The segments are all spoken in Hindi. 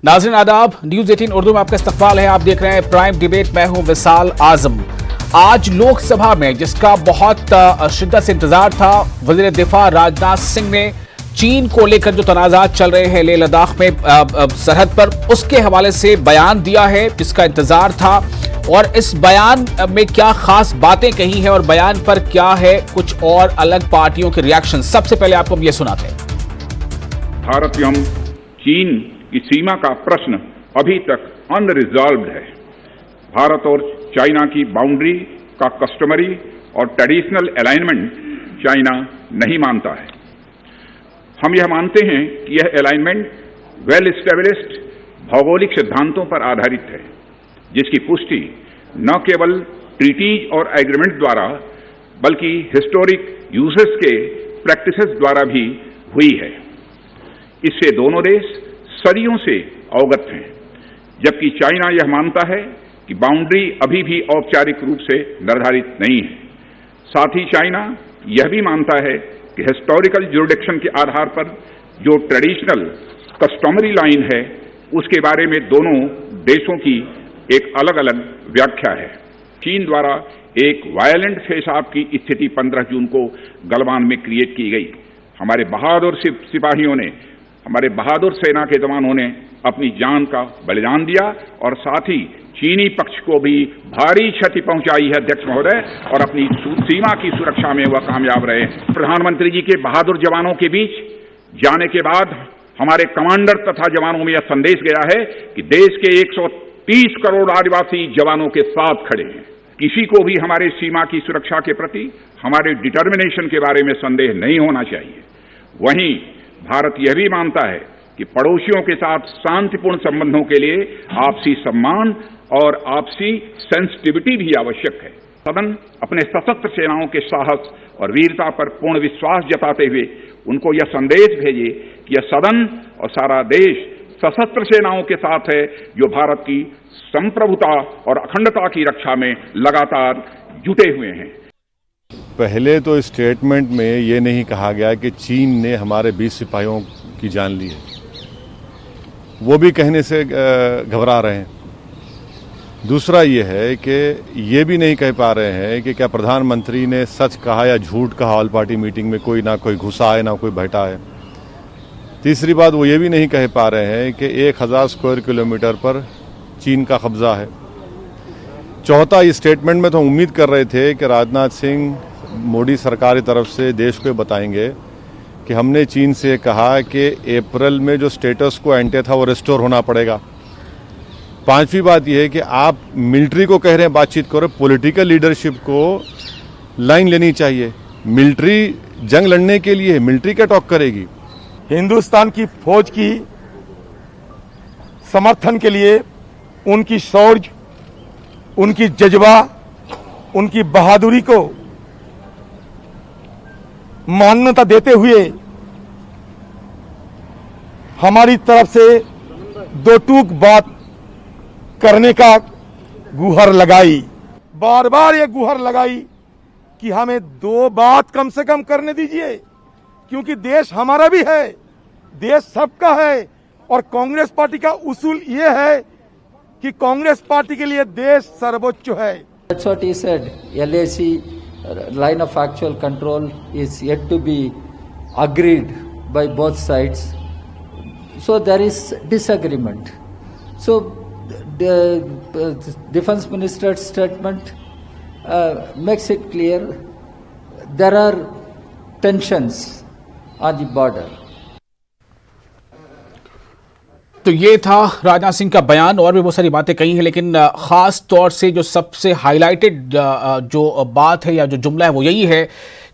नाज़रीन आदाब, न्यूज 18 उर्दू में आपका इस्तकबाल है। आप देख रहे हैं प्राइम डिबेट। मैं हूं विशाल आजम। आज लोकसभा में जिसका बहुत शिद्दत से इंतजार था, वजीर दिफा राजनाथ सिंह ने चीन को लेकर जो तनाज़ात चल रहे हैं लेह लद्दाख में सरहद पर, उसके हवाले से बयान दिया है जिसका इंतजार था। और इस बयान में क्या खास बातें कही हैं और बयान पर क्या है कुछ और अलग पार्टियों के रिएक्शन। सबसे पहले आपको हम ये सुनाते हैं। भारत एवं चीन की सीमा का प्रश्न अभी तक अनरिजॉल्व्ड है। भारत और चाइना की बाउंड्री का कस्टमरी और ट्रेडिशनल अलाइनमेंट चाइना नहीं मानता है। हम यह मानते हैं कि यह अलाइनमेंट वेल एस्टेब्लिश्ड भौगोलिक सिद्धांतों पर आधारित है, जिसकी पुष्टि न केवल ट्रीटीज और एग्रीमेंट द्वारा बल्कि हिस्टोरिक यूजेस के प्रैक्टिसेस द्वारा भी हुई है। इससे दोनों देश सदियों से अवगत हैं, जबकि चाइना यह मानता है कि बाउंड्री अभी भी औपचारिक रूप से निर्धारित नहीं है। साथ ही चाइना यह भी मानता है कि हिस्टोरिकल ज्यूरिडिक्शन के आधार पर जो ट्रेडिशनल कस्टमरी लाइन है, उसके बारे में दोनों देशों की एक अलग अलग व्याख्या है। चीन द्वारा एक वायलेंट फेस ऑफ की स्थिति 15 जून को गलवान में क्रिएट की गई। हमारे बहादुर सिपाहियों ने, हमारे बहादुर सेना के जवानों ने अपनी जान का बलिदान दिया और साथ ही चीनी पक्ष को भी भारी क्षति पहुंचाई है अध्यक्ष महोदय, और अपनी सीमा की सुरक्षा में वह कामयाब रहे। प्रधानमंत्री जी के बहादुर जवानों के बीच जाने के बाद हमारे कमांडर तथा जवानों में यह संदेश गया है कि देश के 130 करोड़ आदिवासी जवानों के साथ खड़े हैं। किसी को भी हमारे सीमा की सुरक्षा के प्रति हमारे डिटर्मिनेशन के बारे में संदेह नहीं होना चाहिए। वहीं भारत यह भी मानता है कि पड़ोसियों के साथ शांतिपूर्ण संबंधों के लिए आपसी सम्मान और आपसी सेंसिटिविटी भी आवश्यक है। सदन अपने सशस्त्र सेनाओं के साहस और वीरता पर पूर्ण विश्वास जताते हुए उनको यह संदेश भेजे कि यह सदन और सारा देश सशस्त्र सेनाओं के साथ है, जो भारत की संप्रभुता और अखंडता की रक्षा में लगातार जुटे हुए हैं। पहले तो स्टेटमेंट में ये नहीं कहा गया कि चीन ने हमारे 20 सिपाहियों की जान ली है, वो भी कहने से घबरा रहे हैं। दूसरा ये है कि ये भी नहीं कह पा रहे हैं कि क्या प्रधानमंत्री ने सच कहा या झूठ कहा। ऑल पार्टी मीटिंग में कोई ना कोई घुसा है ना कोई बैठा है। तीसरी बात वो ये भी नहीं कह पा रहे हैं कि 1000 स्क्वायर किलोमीटर पर चीन का कब्जा है। चौथा, इस स्टेटमेंट में तो उम्मीद कर रहे थे कि राजनाथ सिंह मोदी सरकार की तरफ से देश को बताएंगे कि हमने चीन से कहा कि अप्रैल में जो स्टेटस को एंटे था वो रिस्टोर होना पड़ेगा। पांचवी बात यह है कि आप मिलिट्री को कह रहे हैं बातचीत करो, पॉलिटिकल लीडरशिप को लाइन लेनी चाहिए। मिलिट्री जंग लड़ने के लिए, मिलिट्री क्या टॉक करेगी। हिंदुस्तान की फौज की समर्थन के लिए उनकी शौर्य, उनकी जज्बा, उनकी बहादुरी को मान्यता देते हुए हमारी तरफ से दो टूक बात करने का गुहार लगाई। बार बार ये गुहार लगाई कि हमें दो बात कम से कम करने दीजिए, क्योंकि देश हमारा भी है, देश सबका है। और कांग्रेस पार्टी का उसूल ये है कि कांग्रेस पार्टी के लिए देश सर्वोच्च है। That's what he said. LAC line of actual control is yet to be agreed by both sides. So there is disagreement. So the defense minister's statement makes it clear there are tensions on the border. तो ये था राजनाथ सिंह का बयान। और भी बहुत सारी बातें कही हैं, लेकिन खास तौर से जो सबसे हाईलाइटेड जो बात है या जो जुमला है वो यही है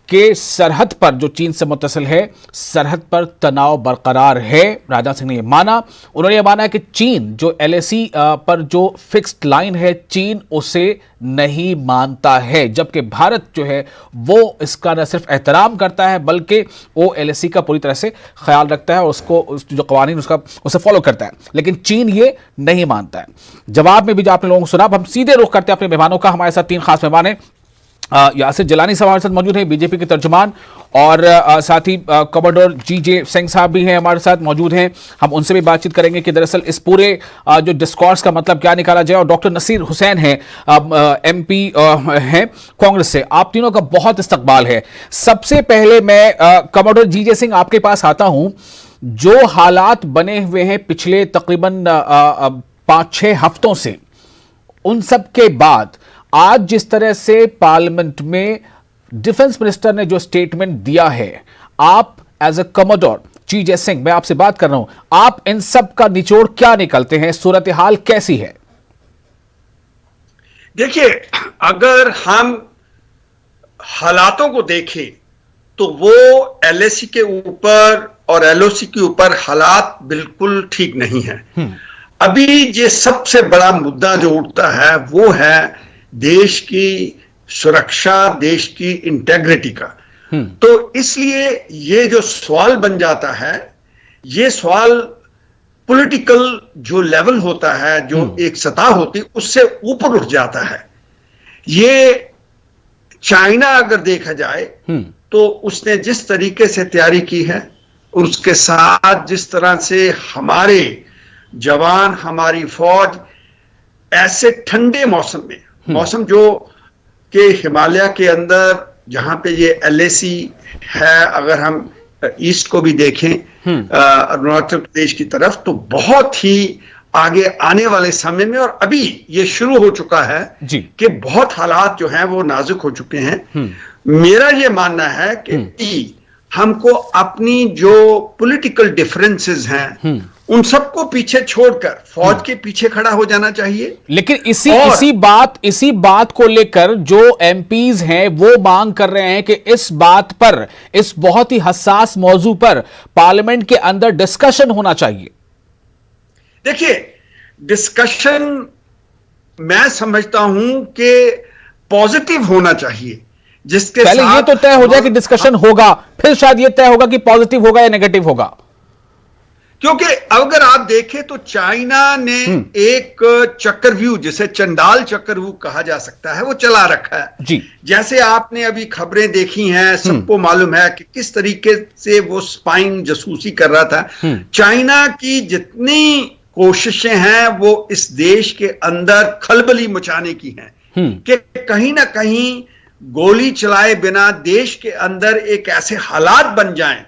कि सरहद पर जो चीन से मुत्तसिल है, सरहद पर तनाव बरकरार है। राजनाथ सिंह ने यह माना। उन्होंने यह माना कि चीन जो LAC पर जो फिक्स्ड लाइन है, चीन उसे नहीं मानता है, जबकि भारत जो है वो इसका न सिर्फ एहतराम करता है बल्कि वो LAC का पूरी तरह से ख्याल रखता है और उसको जो कवानीन उसका उसे फॉलो करता है, लेकिन चीन ये नहीं मानता है। जवाब में भी जो आपने लोगों को सुना, अब हम सीधे रुख करते हैं अपने मेहमानों का। हमारे साथ 3 खास मेहमान हैं। यासिर जलानी साहब हमारे साथ मौजूद हैं, बीजेपी के तर्जुमान, और साथ ही कमांडर जी.जे. सिंह साहब भी हैं हमारे साथ मौजूद हैं। हम उनसे भी बातचीत करेंगे कि दरअसल इस पूरे जो डिस्कोर्स का मतलब क्या निकाला जाए। और डॉक्टर नसीर हुसैन हैं, MP हैं कांग्रेस से। आप तीनों का बहुत इस्तकबाल है। सबसे पहले मैं कमांडर जी.जे. सिंह आपके पास आता हूं। जो हालात बने हुए हैं पिछले तकरीबन 5-6 हफ्तों से, उन सब के बाद आज जिस तरह से पार्लियामेंट में डिफेंस मिनिस्टर ने जो स्टेटमेंट दिया है, आप एज अ कमोडोर जी.जे. सिंह, मैं आपसे बात कर रहा हूं, आप इन सब का निचोड़ क्या निकलते हैं? सूरत हाल कैसी है? देखिए, अगर हम हालातों को देखें तो वो LAC के ऊपर और LOC के ऊपर हालात बिल्कुल ठीक नहीं है। अभी ये सबसे बड़ा मुद्दा जो उठता है वो है देश की सुरक्षा, देश की इंटेग्रिटी का। तो इसलिए ये जो सवाल बन जाता है, ये सवाल पॉलिटिकल जो लेवल होता है, जो एक सतह होती है, उससे ऊपर उठ जाता है। ये चाइना अगर देखा जाए तो उसने जिस तरीके से तैयारी की है, उसके साथ जिस तरह से हमारे जवान, हमारी फौज ऐसे ठंडे मौसम में, मौसम जो कि हिमालय के अंदर जहां पे ये LAC है, अगर हम ईस्ट को भी देखें अरुणाचल प्रदेश की तरफ, तो बहुत ही आगे आने वाले समय में, और अभी ये शुरू हो चुका है कि बहुत हालात जो हैं वो नाजुक हो चुके हैं। मेरा ये मानना है कि हमको अपनी जो पॉलिटिकल डिफरेंसेस हैं उन सबको पीछे छोड़कर फौज के पीछे खड़ा हो जाना चाहिए। लेकिन इसी बात को लेकर जो MPs हैं वो मांग कर रहे हैं कि इस बात पर, इस बहुत ही हसास मौजू पर पार्लियामेंट के अंदर डिस्कशन होना चाहिए। देखिए, डिस्कशन मैं समझता हूं कि पॉजिटिव होना चाहिए, जिसके पहले ये तो तय हो जाए कि डिस्कशन होगा, फिर शायद ये तय होगा कि पॉजिटिव होगा या नेगेटिव होगा। क्योंकि अगर आप देखें तो चाइना ने एक चक्रव्यूह, जिसे चंडाल चक्रव्यूह कहा जा सकता है, वो चला रखा है जी। जैसे आपने अभी खबरें देखी हैं, सबको मालूम है कि किस तरीके से वो स्पाइन जासूसी कर रहा था। चाइना की जितनी कोशिशें हैं वो इस देश के अंदर खलबली मचाने की हैं कि कहीं ना कहीं गोली चलाए बिना देश के अंदर एक ऐसे हालात बन जाएं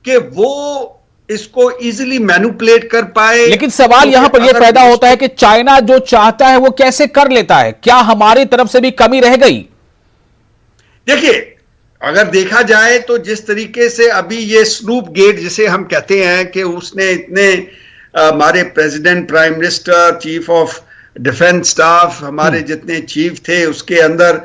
कि वो इसको इजीली मैनिपुलेट कर पाए। लेकिन सवाल यहां पर यह पैदा होता है कि चाइना जो चाहता है वो कैसे कर लेता है? क्या हमारी तरफ से भी कमी रह गई? देखिए, अगर देखा जाए तो जिस तरीके से अभी ये स्नूप गेट जिसे हम कहते हैं कि उसने इतने हमारे president, prime minister, chief of defence staff, हमारे जितने चीफ थे उसके अंदर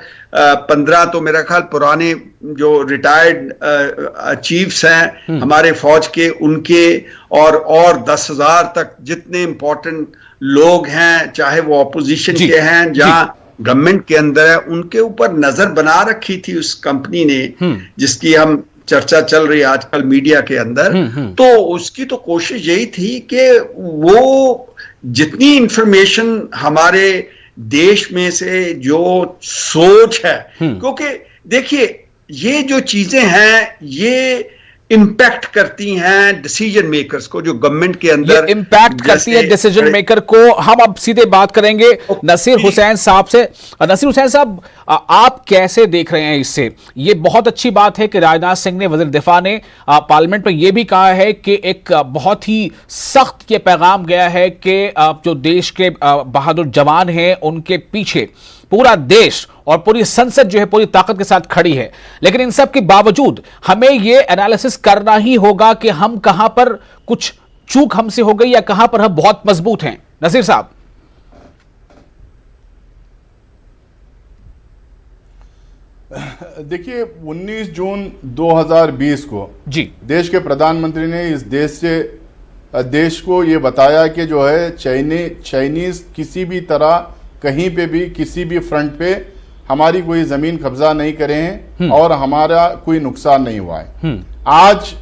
15 तो मेरा ख्याल पुराने जो रिटायर्ड चीफ्स हैं हमारे फौज के, उनके और 10,000 तक जितने इंपॉर्टेंट लोग हैं, चाहे वो ऑपोजिशन के हैं, जहां गवर्नमेंट के अंदर है, उनके ऊपर नजर बना रखी थी उस कंपनी ने, जिसकी हम चर्चा चल रही है आजकल मीडिया के अंदर। तो उसकी तो कोशिश यही थी कि वो जितनी इंफॉर्मेशन हमारे देश में से जो सोच है, क्योंकि देखिए ये जो चीजें हैं ये इंपैक्ट करती हैं डिसीजन मेकर्स को, जो गवर्नमेंट के अंदर इंपैक्ट करती है डिसीजन मेकर को। हम अब सीधे बात करेंगे नसीर हुसैन साहब से। नसीर हुसैन साहब, आप कैसे देख रहे हैं इससे? ये बहुत अच्छी बात है कि राजनाथ सिंह ने, वजीर दिफा ने पार्लियामेंट में यह भी कहा है कि एक बहुत ही सख्त ये पैगाम गया है कि जो देश के बहादुर जवान हैं उनके पीछे पूरा देश और पूरी संसद जो है पूरी ताकत के साथ खड़ी है। लेकिन इन सब के बावजूद हमें यह एनालिसिस करना ही होगा कि हम कहां पर कुछ चूक हमसे हो गई या कहां पर हम बहुत मजबूत हैं। नसीर साहब। देखिए, 19 जून 2020 को जी देश के प्रधानमंत्री ने इस देश को ये बताया कि जो है चाइनीज किसी भी तरह कहीं पे भी किसी भी फ्रंट पे हमारी कोई जमीन कब्जा नहीं करे हैं और हमारा कोई नुकसान नहीं हुआ है। आज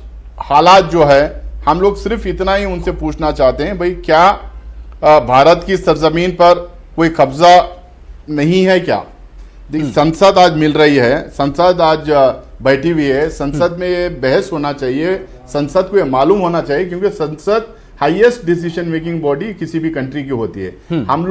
हालात जो है, हम लोग सिर्फ इतना ही उनसे पूछना चाहते हैं, भाई क्या भारत की सरजमीन पर कोई कब्जा नहीं है क्या? संसद आज मिल रही है, संसद आज बैठी हुई है, संसद में ये बहस होना चाहिए, संसद को ये मालूम होना चाहिए, क्योंकि संसद हाईएस्ट डिसीजन मेकिंग बॉडी किसी भी कंट्री की होती है। हम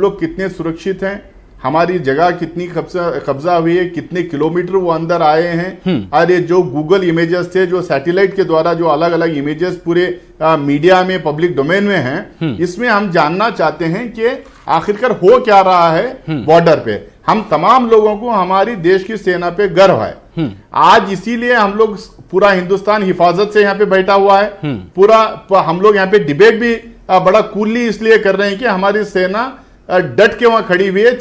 लोग कितने सुरक्षित हैं, हमारी जगह कितनी कब्जा हुई है, कितने किलोमीटर वो अंदर आए हैं, और ये जो गूगल इमेजेस थे, जो सैटेलाइट के द्वारा जो अलग अलग इमेजेस पूरे मीडिया में, पब्लिक डोमेन में हैं, इसमें हम जानना चाहते हैं कि आखिरकार हो क्या रहा है बॉर्डर पे। हम तमाम लोगों को हमारी देश की सेना पे गर्व है। आज इसीलिए हम लोग, पूरा हिंदुस्तान हिफाजत से यहाँ पे बैठा हुआ है, पूरा हम लोग यहाँ पे डिबेट भी बड़ा कूलली इसलिए कर रहे हैं कि हमारी सेना डट के वहां खड़ी हुई है,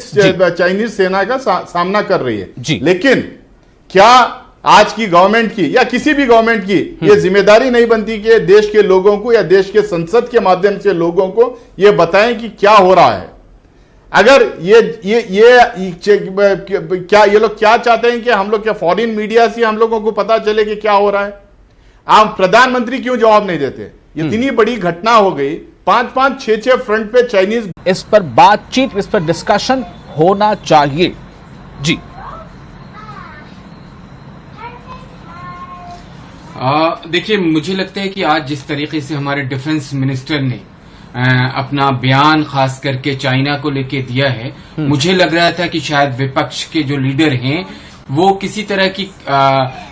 चाइनीज सेना का सामना कर रही है। लेकिन क्या आज की गवर्नमेंट की या किसी भी गवर्नमेंट की ये जिम्मेदारी नहीं बनती कि देश के लोगों को या देश के संसद के माध्यम से लोगों को ये बताएं कि क्या हो रहा है? अगर क्या ये लोग क्या चाहते हैं कि हम लोग क्या फॉरेन मीडिया से हम लोगों को पता चले कि क्या हो रहा है? आप प्रधानमंत्री क्यों जवाब नहीं देते? इतनी बड़ी घटना हो गई, 5-5, 6-6 फ्रंट पे चाइनीज। इस पर बातचीत, इस पर डिस्कशन होना चाहिए। जी देखिए, मुझे लगता है कि आज जिस तरीके से हमारे डिफेंस मिनिस्टर ने अपना बयान खास करके चाइना को लेके दिया है, मुझे लग रहा था कि शायद विपक्ष के जो लीडर हैं वो किसी तरह की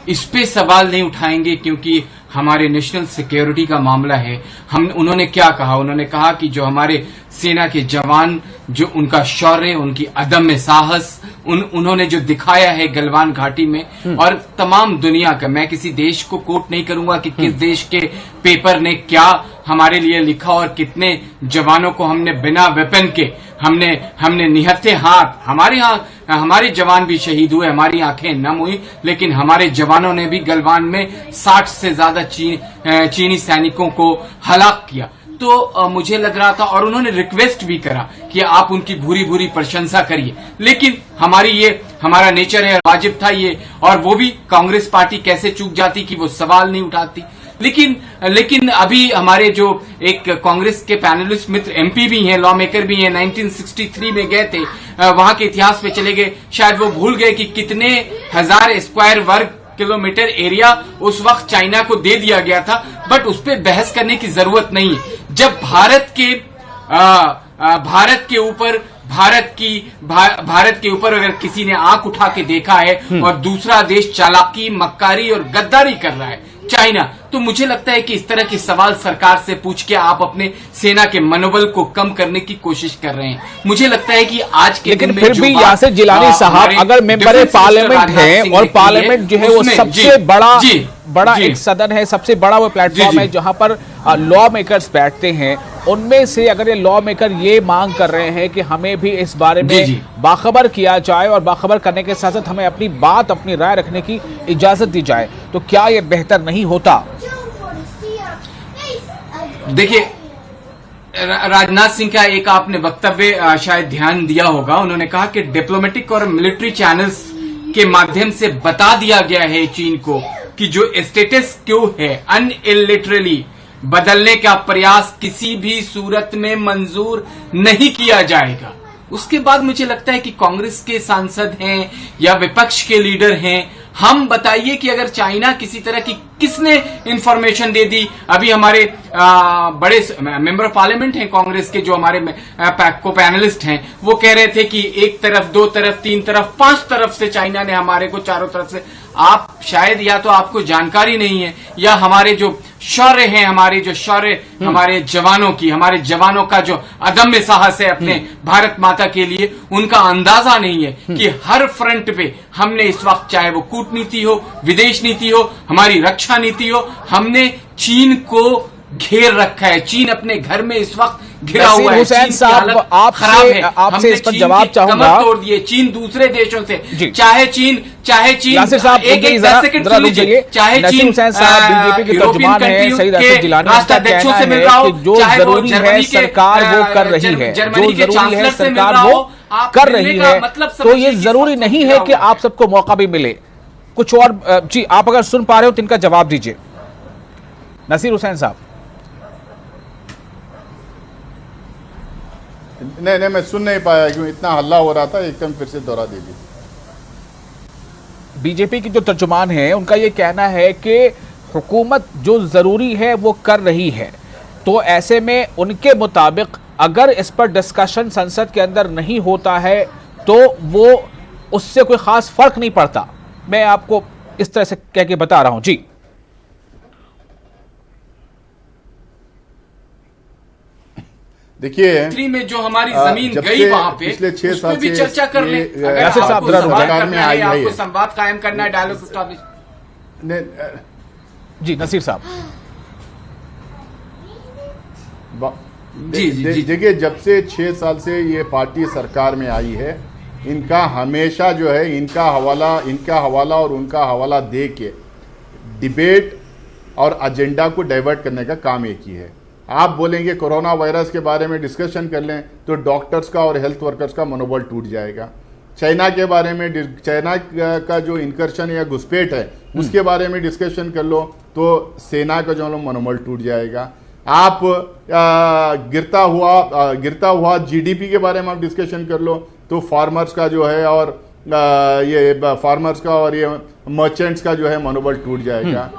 इस पे सवाल नहीं उठाएंगे, क्योंकि हमारे नेशनल सिक्योरिटी का मामला है। उन्होंने क्या कहा? उन्होंने कहा कि जो हमारे सेना के जवान, जो उनका शौर्य, उनकी अदम्य साहस, उन्होंने जो दिखाया है गलवान घाटी में, और तमाम दुनिया का, मैं किसी देश को कोट नहीं करूंगा कि किस देश के पेपर ने क्या हमारे लिए लिखा और कितने जवानों को हमने बिना वेपन के हमने निहत्थे हाथ, हमारे जवान भी शहीद हुए, हमारी आंखें नम हुई, लेकिन हमारे जवानों ने भी गलवान में 60 से ज्यादा चीनी सैनिकों को हलाक किया। तो मुझे लग रहा था, और उन्होंने रिक्वेस्ट भी करा कि आप उनकी भूरी भूरी प्रशंसा करिए, लेकिन हमारा नेचर है, वाजिब था ये, और वो भी कांग्रेस पार्टी कैसे चूक जाती कि वो सवाल नहीं उठाती। लेकिन अभी हमारे जो एक कांग्रेस के पैनलिस्ट मित्र एमपी भी हैं, लॉ मेकर भी हैं, 1963 में गए थे, वहां के इतिहास पे चले गए, शायद वो भूल गए कि कितने हजार स्क्वायर वर्ग किलोमीटर एरिया उस वक्त चाइना को दे दिया गया था। बट उस पर बहस करने की जरूरत नहीं है। जब भारत के ऊपर अगर किसी ने आंख उठा के देखा है और दूसरा देश चालाकी, मक्कारी और गद्दारी कर रहा है, चाइना, तो मुझे लगता है कि इस तरह के सवाल सरकार से पूछ के आप अपने सेना के मनोबल को कम करने की कोशिश कर रहे हैं। मुझे लगता है कि आज के लेकिन दिन में फिर भी यासिर जिलानी साहब, अगर मेंबर पार्लियामेंट हैं और पार्लियामेंट जो है वो सबसे बड़ा एक सदन है, सबसे बड़ा वो प्लेटफॉर्म है जहां पर लॉ मेकर्स बैठते हैं, उनमें से अगर ये लॉ मेकर ये मांग कर रहे हैं कि हमें भी इस बारे में बाखबर किया जाए और बाखबर करने के साथ साथ हमें अपनी बात, अपनी राय रखने की इजाजत दी जाए, तो क्या ये बेहतर नहीं होता? देखिए, राजनाथ सिंह का एक आपने वक्तव्य शायद ध्यान दिया होगा, उन्होंने कहा कि डिप्लोमेटिक और मिलिट्री चैनल्स के माध्यम से बता दिया गया है चीन को कि जो स्टेटस क्यो है अनइलिटरली बदलने का प्रयास किसी भी सूरत में मंजूर नहीं किया जाएगा। उसके बाद मुझे लगता है कि कांग्रेस के सांसद हैं या विपक्ष के लीडर हैं, हम बताइए कि अगर चाइना किसी तरह की, किसने इंफॉर्मेशन दे दी? अभी हमारे बड़े मेंबर ऑफ पार्लियामेंट हैं कांग्रेस के, जो हमारे को पैनलिस्ट हैं, वो कह रहे थे कि एक तरफ, दो तरफ, तीन तरफ, 5 तरफ से चाइना ने हमारे को चारों तरफ से। आप शायद या तो आपको जानकारी नहीं है, या हमारे जो शौर्य है, हमारे जवानों का जो अदम्य साहस है अपने भारत माता के लिए, उनका अंदाजा नहीं है कि हर फ्रंट पे हमने इस वक्त, चाहे वो कूटनीति हो, विदेश नीति हो, हमारी रक्षा नीति हो, हमने चीन को घेर रखा है। चीन अपने घर में इस वक्त घिरा हुआ है। हुसैन साहब, आपसे इस पर जवाब चाहूंगा। तोड़ दिए चीन दूसरे देशों से, चाहे चीन यासिर साहब, एक सेकंड सुन लीजिए, चाहे चीन हुसैन साहब बीजेपी के तर्जुमान हैं, सईद असद जिलानी का कहना है कि जो जरूरी है सरकार वो कर रही है, जो जरूरी है सरकार वो कर रही है, तो ये जरूरी नहीं है कि आप सबको मौका भी मिले। कुछ और जी, आप अगर सुन पा रहे हो तो इनका जवाब दीजिए नसीर हुसैन साहब। नहीं, मैं सुन नहीं पाया क्यों, इतना हल्ला हो रहा था, एकदम फिर से दोहरा दीजिए। बीजेपी की जो तर्जुमान है उनका ये कहना है कि हुकूमत जो ज़रूरी है वो कर रही है, तो ऐसे में उनके मुताबिक अगर इस पर डिस्कशन संसद के अंदर नहीं होता है तो वो उससे कोई ख़ास फ़र्क नहीं पड़ता। मैं आपको इस तरह से कह के बता रहा हूं जी। देखिए, में जो हमारी जमीन गई वहां पे पिछले 6 साल भी से चर्चा कर ले। अगर यासिर साहब, आपको जरा संवाद सरकार में करना है, आई है। आपको संवाद कायम करना है, डायलॉग एस्टैब्लिश। जी नसीर साहब। जी। देखिए, जब से 6 साल से ये पार्टी सरकार में आई है, इनका हमेशा जो है इनका हवाला और उनका हवाला दे के डिबेट और एजेंडा को डाइवर्ट करने का काम एक ही है। आप बोलेंगे कोरोना वायरस के बारे में डिस्कशन कर लें तो डॉक्टर्स का और हेल्थ वर्कर्स का मनोबल टूट जाएगा। चाइना के बारे में, चाइना का जो इंकर्शन या घुसपैठ है उसके बारे में डिस्कशन कर लो तो सेना का जो मनोबल टूट जाएगा। आप गिरता हुआ जीडीपी के बारे में आप डिस्कशन कर लो तो फार्मर्स का जो है और फार्मर्स का और ये मर्चेंट्स का जो है मनोबल टूट जाएगा।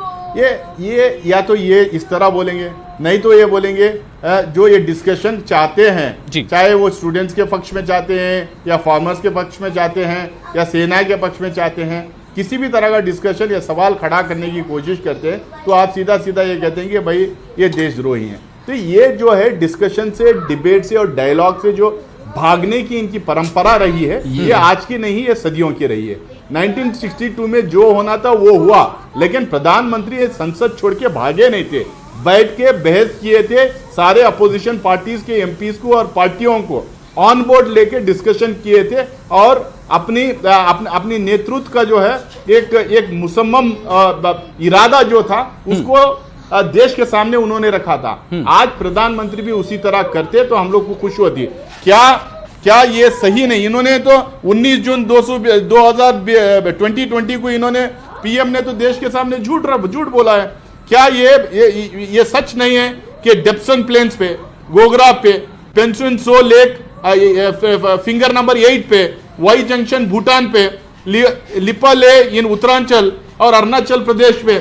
ये या तो ये इस तरह बोलेंगे, नहीं तो ये बोलेंगे जो ये डिस्कशन चाहते हैं, चाहे वो स्टूडेंट्स के पक्ष में चाहते हैं या फार्मर्स के पक्ष में चाहते हैं या सेना के पक्ष में चाहते हैं, किसी भी तरह का डिस्कशन या सवाल खड़ा करने की कोशिश करते हैं तो आप सीधा सीधा ये कहते हैं कि भाई ये देशद्रोही हैं। तो ये जो है डिस्कशन से, डिबेट से और डायलॉग से जो भागने की इनकी परंपरा रही है, ये आज की नहीं, ये सदियों की रही है। 1962 में जो होना था वो हुआ, लेकिन प्रधानमंत्री ये संसद छोड़ के भागे नहीं थे, बैठ के बहस किए थे, सारे अपोजिशन पार्टीज के एमपीज को और पार्टियों को ऑन बोर्ड लेके डिस्कशन किए थे और अपनी नेतृत्व का जो है एक मुसम्मम इरादा जो था उसको देश के सामने उन्होंने रखा था। आज प्रधानमंत्री भी उसी तरह करते तो हम लोग को खुशी होती। क्या ये सही नहीं? इन्होंने तो 19 जून 2020 को इन्होंने पीएम ने तो देश के सामने झूठ बोला है। क्या ये सच नहीं है कि डेप्सन प्लेन्स पे, गोगरा पे, पेंसुइनसो लेक फिंगर नंबर 8 पे, वाई जंक्शन भूटान पे, लिपा ले इन उत्तरांचल और अरुणाचल प्रदेश पे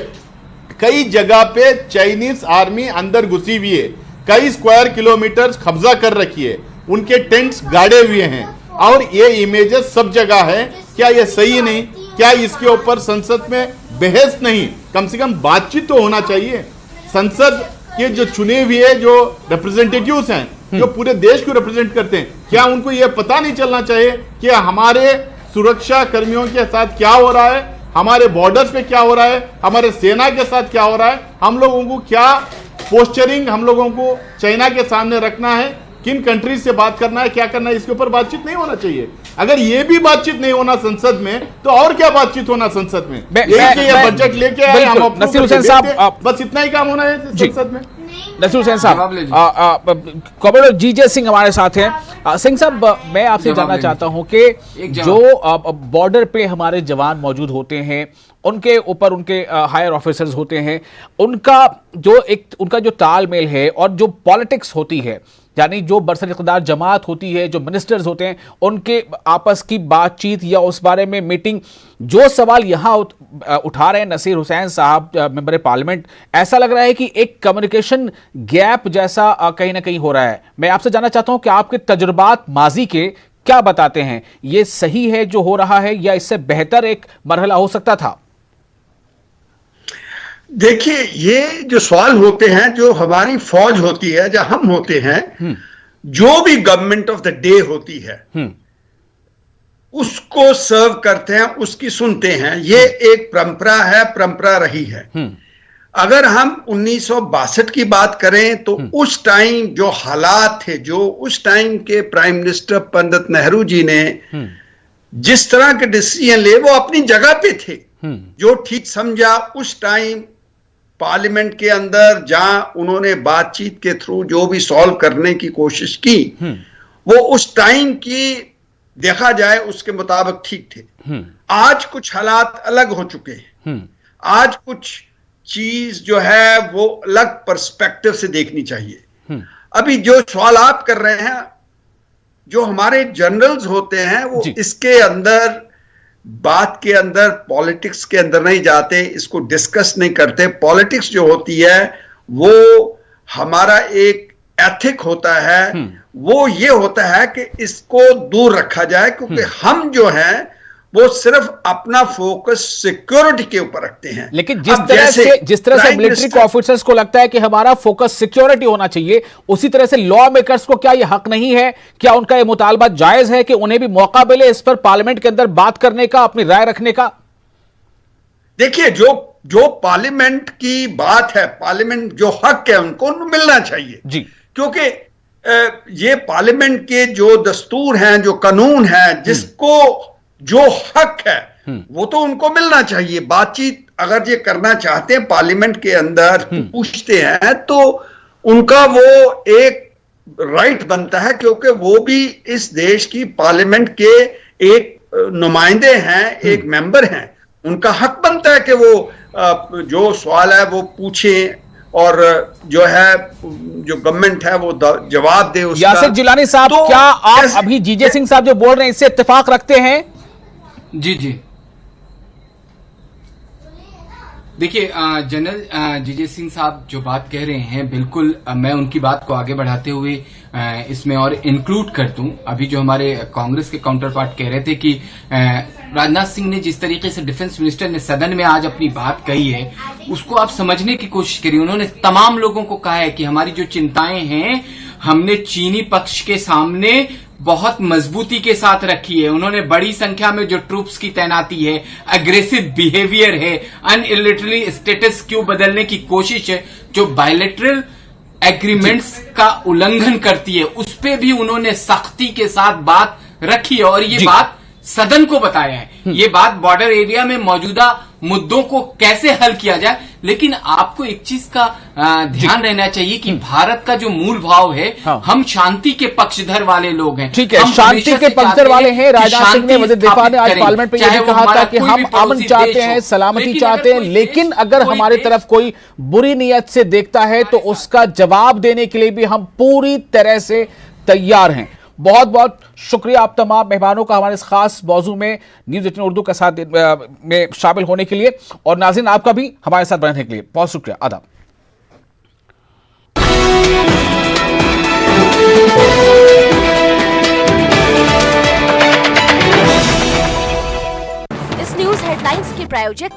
कई जगह पे चाइनीज आर्मी अंदर घुसी हुई है, कई स्क्वायर किलोमीटर कब्जा कर रखी है, उनके टेंट्स गाड़े हुए हैं और ये इमेजेस सब जगह है। क्या ये सही नहीं? क्या इसके ऊपर संसद में बहस नहीं, कम से कम बातचीत तो होना चाहिए। संसद के जो चुने हुए जो रिप्रेजेंटेटिव्स हैं, जो पूरे देश को रिप्रेजेंट करते हैं, क्या उनको ये पता नहीं चलना चाहिए कि हमारे सुरक्षा कर्मियों के साथ क्या हो रहा है, हमारे बॉर्डर्स पे क्या हो रहा है, हमारे सेना के साथ क्या हो रहा है, हम लोगों को क्या पोस्चरिंग हम लोगों को चाइना के सामने रखना है, किन कंट्रीज से बात करना है, क्या करना है, इसके ऊपर बातचीत नहीं होना चाहिए। अगर ये भी बातचीत नहीं होना संसद में तो और क्या बातचीत होना संसद में? ये बजट लेके आए हम, नसीर हुसैन साहब, बस इतना ही काम होना है संसद में। नसीर हुसैन साहब, कॉमरेड जीजे सिंह हमारे साथ हैं। सिंह साहब, मैं आपसे जानना चाहता हूं कि जो बॉर्डर पे हमारे जवान मौजूद होते हैं, उनके ऊपर उनके हायर ऑफिसर्स होते हैं, उनका जो तालमेल है और जो पॉलिटिक्स होती है, यानी जो बरसर-ए-इक़्तिदार जमात होती है, जो मिनिस्टर्स होते हैं, उनके आपस की बातचीत या उस बारे में मीटिंग, जो सवाल यहाँ उठा रहे हैं नसीर हुसैन साहब मेंबर पार्लियामेंट, ऐसा लग रहा है कि एक कम्युनिकेशन गैप जैसा कहीं ना कहीं हो रहा है। मैं आपसे जानना चाहता हूं कि आपके तजुर्बात माजी के क्या बताते हैं, ये सही है जो हो रहा है या इससे बेहतर एक मरहला हो सकता था? देखिए, ये जो सवाल होते हैं, जो हमारी फौज होती है, जब हम होते हैं, जो भी गवर्नमेंट ऑफ द डे होती है उसको सर्व करते हैं, उसकी सुनते हैं। ये एक परंपरा है, परंपरा रही है। अगर हम 1962 की बात करें तो उस टाइम जो हालात थे, जो उस टाइम के प्राइम मिनिस्टर पंडित नेहरू जी ने जिस तरह के डिसीजन लिए, वो अपनी जगह पे थे। जो ठीक समझा उस टाइम पार्लियामेंट के अंदर, जहां उन्होंने बातचीत के थ्रू जो भी सॉल्व करने की कोशिश की, वो उस टाइम की देखा जाए उसके मुताबिक ठीक थे। आज कुछ हालात अलग हो चुके हैं। आज कुछ चीज जो है वो अलग पर्सपेक्टिव से देखनी चाहिए। अभी जो सवाल आप कर रहे हैं, जो हमारे जनरल्स होते हैं वो इसके अंदर, बात के अंदर, पॉलिटिक्स के अंदर नहीं जाते, इसको डिस्कस नहीं करते। पॉलिटिक्स जो होती है वो हमारा एक एथिक होता है, वो ये होता है कि इसको दूर रखा जाए, क्योंकि हम जो हैं वो सिर्फ अपना फोकस सिक्योरिटी के ऊपर रखते हैं। लेकिन जिस तरह से मिलिट्री ऑफिसर्स को लगता है कि हमारा फोकस सिक्योरिटी होना चाहिए, उसी तरह से लॉ मेकर्स को क्या यह हक नहीं है? क्या उनका यह मुतालबा जायज है कि उन्हें भी मौका मिले इस पर पार्लियामेंट के अंदर बात करने का, अपनी राय रखने का? देखिए, जो पार्लियामेंट की बात है, पार्लियामेंट जो हक है उनको मिलना चाहिए जी, क्योंकि ये पार्लियामेंट के जो दस्तूर हैं, जो कानून हैं, जिसको जो हक है वो तो उनको मिलना चाहिए। बातचीत अगर ये करना चाहते हैं पार्लियामेंट के अंदर, पूछते हैं, तो उनका वो एक राइट बनता है, क्योंकि वो भी इस देश की पार्लियामेंट के एक नुमाइंदे हैं, एक मेंबर हैं। उनका हक बनता है कि वो जो सवाल है वो पूछें और जो है, जो गवर्नमेंट है वो जवाब दे उसका। यासिर जिलानी साहब, तो क्या आप अभी जीजे सिंह साहब जो बोल रहे हैं इससे इत्तेफाक रखते हैं? जी जी, देखिए जनरल जीजे सिंह साहब जो बात कह रहे हैं, बिल्कुल मैं उनकी बात को आगे बढ़ाते हुए इसमें और इंक्लूड कर दूं। अभी जो हमारे कांग्रेस के काउंटर पार्ट कह रहे थे कि राजनाथ सिंह ने जिस तरीके से डिफेंस मिनिस्टर ने सदन में आज अपनी बात कही है, उसको आप समझने की कोशिश करिए। उन्होंने तमाम लोगों को कहा है कि हमारी जो चिंताएं हैं हमने चीनी पक्ष के सामने बहुत मजबूती के साथ रखी है। उन्होंने बड़ी संख्या में जो ट्रूप्स की तैनाती है, अग्रेसिव बिहेवियर है, अनइलिटरली स्टेटस क्यू बदलने की कोशिश है, जो बायलैटरल एग्रीमेंट्स का उल्लंघन करती है, उस पे भी उन्होंने सख्ती के साथ बात रखी है और ये बात सदन को बताया है। ये बात बॉर्डर एरिया में मौजूदा मुद्दों को कैसे हल किया जाए। लेकिन आपको एक चीज का ध्यान रहना चाहिए कि भारत का जो मूल भाव है, हम शांति के पक्षधर वाले लोग हैं। ठीक है, शांति के पक्षधर वाले हैं। राजनाथ सिंह ने वज़ीर दिफा ने आज पार्लियामेंट में यह भी कहा था कि हम अमन चाहते हैं, सलामती चाहते हैं, लेकिन अगर हमारी तरफ कोई बुरी नीयत से देखता है तो उसका जवाब देने के लिए भी हम पूरी तरह से तैयार हैं। बहुत बहुत शुक्रिया आप तमाम मेहमानों का हमारे इस खास मौजू में न्यूज़ 18 उर्दू के साथ में शामिल होने के लिए, और नाज़रीन आपका भी हमारे साथ रहने के लिए बहुत शुक्रिया। आदाब। इस न्यूज़ हेडलाइंस के प्रायोजक